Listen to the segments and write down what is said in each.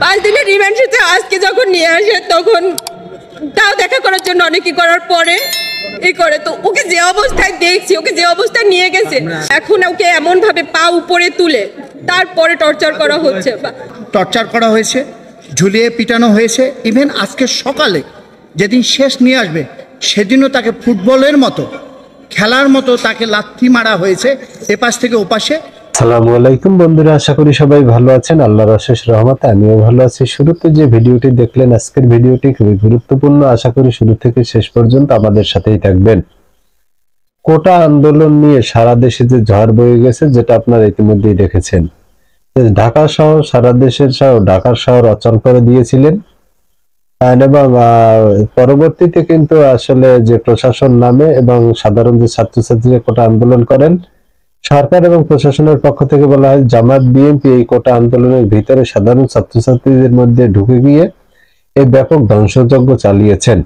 5 দিনের রিমান্ড শেষে আজকে যখন নিয়ে আসে তখন তাও দেখা করার জন্য অনেকে করার পরে করে তো ওকে যে অবস্থায় দেখছি, ওকে যে অবস্থায় নিয়ে গেছে, এখন ওকে এমন ভাবে পা উপরে তুলে তারপরে টর্চার করা হচ্ছে, ঝুলিয়ে পিটানো হয়েছে। ইভেন আজকে সকালে যেদিন শেষ নিয়ে আসবে সেদিনও তাকে ফুটবলের মতো খেলার মতো তাকে লাথি মারা হয়েছে এপাশ থেকে ওপাশে। আসসালামু আলাইকুম বন্ধুরা, আশা করি সবাই ভালো আছেন। আল্লাহর অশেষ রহমতে আমিও ভালো আছি। শুরুতে যে ভিডিওটি দেখলেন, আজকের ভিডিওটি খুবই গুরুত্বপূর্ণ। আশা করি শুরু থেকে শেষ পর্যন্ত আমাদের সাথেই থাকবেন। কোটা আন্দোলন নিয়ে সারা দেশে যে ঝড় বয়ে গেছে, যেটা আপনারা ইতিমধ্যেই দেখেছেন, ঢাকা শহর সারা দেশের ঢাকার শহর অচল করে দিয়েছিলেন এবং পরবর্তীতে কিন্তু আসলে যে প্রশাসন নামে এবং সাধারণ যে ছাত্রছাত্রীরা কোটা আন্দোলন করেন, সরকার এবং প্রশাসনের পক্ষ থেকে বলা হয় জামাত বিএনপি এই কোটা আন্দোলনের ভিতরে সাধারণ ছাত্রছাত্রীদের মধ্যে ঢুকে গিয়ে এই ব্যাপক ধ্বংসযজ্ঞ চালিয়েছেন।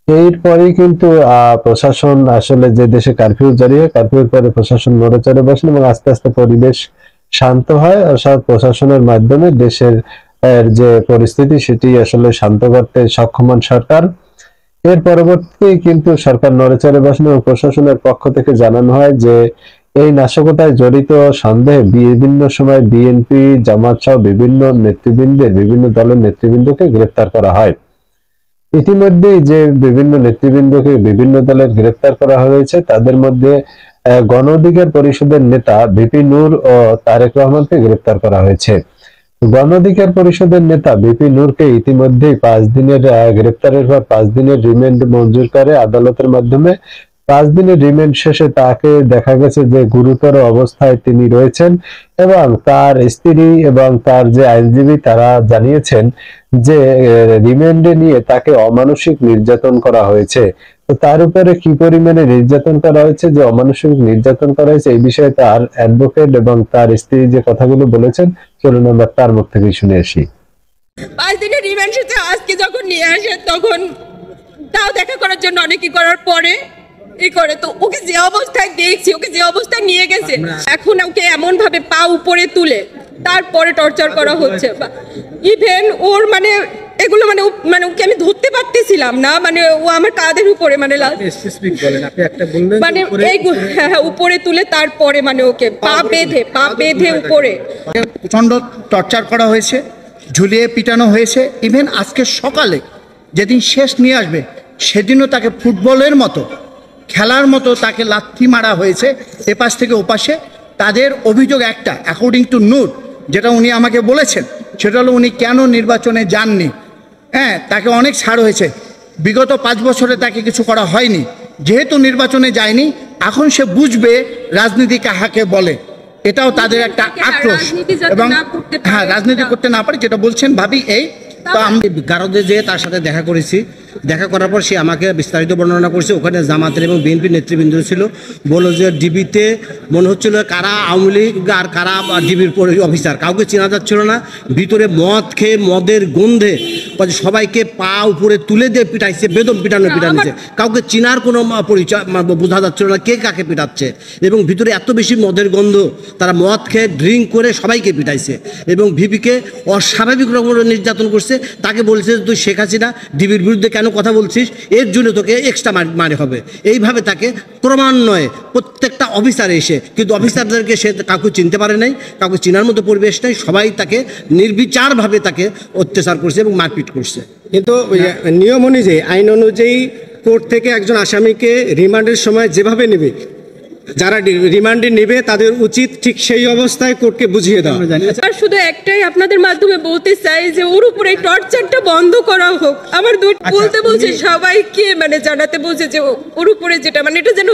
এরপরেই কিন্তু প্রশাসন আসলে যে দেশে কারফিউ জারি হয়, কারফিউর পরে প্রশাসন নড়েচড়ে বসেন এবং আস্তে আস্তে পরিবেশ শান্ত হয়। অর্থাৎ প্রশাসনের মাধ্যমে দেশের যে পরিস্থিতি সেটি আসলে শান্ত করতে সক্ষম হন সরকার। এর পরবর্তী কিন্তু সরকার নড়েচড়ে বসেন এবং প্রশাসনের পক্ষ থেকে জানানো হয় যে এই নাশকতায় জড়িত সন্দেহে বিভিন্ন সময় বিএনপি, জামাত সহ বিভিন্ন দলের নেতৃবৃন্দকে গ্রেফতার করা হয়। ইতিমধ্যেই যে বিভিন্ন নেতৃবৃন্দকে বিভিন্ন দলের গ্রেফতার করা হয়েছে, তাদের মধ্যে গণ অধিকার পরিষদের নেতা ভিপি নূর ও তারেক রহমানকে গ্রেফতার করা হয়েছে। গণ অধিকার পরিষদের নেতা ভিপি নূরকে ইতিমধ্যেই 5 দিনের গ্রেফতারের পর 5 দিনের রিমান্ড মঞ্জুর করে আদালতের মাধ্যমে। 5 দিনের রিমান্ড শেষে তাকে দেখা গেছে যে গুরুতর অবস্থায় তিনি রয়েছেন এবং তার স্ত্রী এবং তার যে আইনজীবী তারা জানিয়েছেন যে রিমান্ডে নিয়ে তাকে অমানসিক নির্যাতন করা হয়েছে। তো তার উপরে কি পরিমাণে নির্যাতন করা হয়েছে, যে অমানসিক নির্যাতন করা হয়েছে, এই বিষয়ে তার অ্যাডভোকেট এবং তার স্ত্রী যে কথাগুলো বলেছেন, চলুন আমরা তার মুখ থেকে শুনে আসি। 5 দিনের রিমান্ড শেষে আজকে যখন নিয়ে আসে তখন তাও দেখা করার জন্য অনেকে করার পরে করে তো ওকে যে অবস্থায় দেখছি, ওকে যে অবস্থায় নিয়ে গেছে, এখন ওকে এমন ভাবে পা উপরে তুলে তারপরে টর্চার করা হচ্ছে। ইভেন ওর এগুলো ওকে আমি ধরতে পারতেছিলাম না, ও আমার কাঁধের উপরে উপরে তুলে তারপরে ওকে পা বেঁধে উপরে প্রচন্ড টর্চার করা হয়েছে, ঝুলিয়ে পিটানো হয়েছে। ইভেন আজকে সকালে যেদিন শেষ নিয়ে আসবে সেদিনও তাকে ফুটবলের মতো খেলার মতো তাকে লাথি মারা হয়েছে এপাশ থেকে ওপাশে। তাদের অভিযোগ একটা, অ্যাকর্ডিং টু নূর, যেটা উনি আমাকে বলেছেন, সেটা হলো উনি কেন নির্বাচনে যাননি। তাকে অনেক ছাড় হয়েছে, বিগত 5 বছরে তাকে কিছু করা হয়নি। যেহেতু নির্বাচনে যায়নি, এখন সে বুঝবে রাজনীতি কাহাকে বলে। এটাও তাদের একটা আক্রোশ এবং রাজনীতি করতে না পারে, যেটা বলছেন ভাবি। এই তো আমি গারদে যেয়ে তার সাথে দেখা করেছি। দেখা করার পর সে আমাকে বিস্তারিত বর্ণনা করছে। ওখানে জামাতের এবং বিএনপির নেতৃবৃন্দ ছিল। বলল যে ডিবিতে মনে হচ্ছিল কারা আওয়ামী লীগ আর কারা ডিবির অফিসার, কাউকে চেনা যাচ্ছিল না। ভিতরে মদ খেয়ে মদের গন্ধে সবাইকে পা উপরে তুলে দিয়ে পিটাইছে, বেদম পিটানিছে। কাউকে চেনার কোনো পরিচয় বোঝা যাচ্ছিল না কে কাকে পিটাচ্ছে। এবং ভিতরে এত বেশি মদের গন্ধ, তারা মদ খেয়ে ড্রিঙ্ক করে সবাইকে পিটাইছে এবং ভিপিকে অস্বাভাবিক রকমের নির্যাতন করছে। তাকে বলছে তুই শেখ হাসিনা ডিবির বিরুদ্ধে কেন কথা বলছিস, এর জন্য তোকে এক্সট্রা মারে হবে। এইভাবে তাকে ক্রমান্বয়ে প্রত্যেকটা অফিসার এসে, কিন্তু অফিসারদেরকে সে কাউকে চিনতে পারে নাই, কাউকে চেনার মতো পরিবেশ নেই, সবাই তাকে নির্বিচারভাবে তাকে অত্যাচার করছে এবং মারপিট করছে। কিন্তু নিয়ম অনুযায়ী, আইন অনুযায়ী কোর্ট থেকে একজন আসামিকে রিমান্ডের সময় যেভাবে নেবে, যারা রিমান্ডে নেবে তাদের উচিত ঠিক সেই অবস্থায় কোর্টকে বুঝিয়ে দেওয়া। আর শুধু একটাই আপনাদের মাধ্যমে বলতে চাই যে ওর উপরে টর্চারটা বন্ধ করা হোক। আমার বলছে সবাইকে জানাতে বলছে যে ওর উপরে যেটা এটা যেন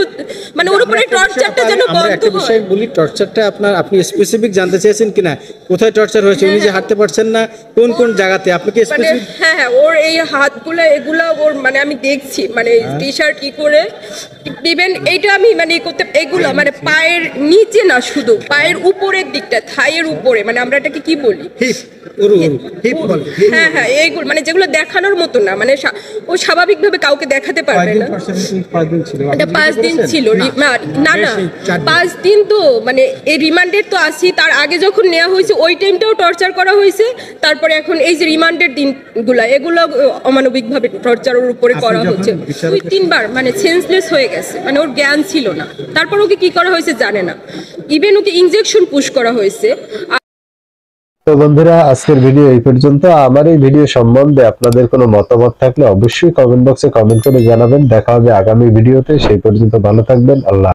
ওর উপরে টর্চারটা যেন বন্ধ হয়। বলি টর্চারটা আপনি স্পেসিফিক জানতে চেয়েছেন কিনা, কোথায় টর্চার হয়েছে, উনি যে হাঁটতে পারছেন না কোন জায়গাতে, আপনাকে ওর এই হাতগুলো এগুলা ওর আমি দেখছি টি শার্ট কি করে ইভেন এইটা আমি মানে করতে এগুলো মানে পায়ের নিচে না, শুধু পায়ের উপরের দিকটা, থাইয়ের উপরে, মানে আমরা এটাকে কি বলি, হ্যাঁ হ্যাঁ, এইগুলো মানে যেগুলো দেখানোর মতো না, মানে ও স্বাভাবিকভাবে কাউকে দেখাতে পারবে না। এটা 5 দিন ছিল, না না 5 দিন তো মানে এই রিমান্ডেড তো আসি, তার আগে যখন নেওয়া হয়েছে ওই টাইমটাও টর্চার করা হয়েছে, তারপরে এখন এই যে রিমান্ডেড দিনগুলা এগুলো অমানবিকভাবে টর্চারের উপরে করা হচ্ছে। 2-3 বার মানে সেন্সলেস হয়ে গেছে, মানে ওর জ্ঞান ছিল না, তারপর ওকে কি করা হয়েছে জানে না, ইভেন ওকে ইনজেকশন পুশ করা হয়েছে। তো বন্ধুরা, আজকের ভিডিও এই পর্যন্ত। আমার এই ভিডিও সম্বন্ধে আপনাদের কোনো মতামত থাকলে অবশ্যই কমেন্ট বক্সে কমেন্ট করে জানাবেন। দেখা হবে আগামী ভিডিওতে, সেই পর্যন্ত ভালো থাকবেন। আল্লাহ।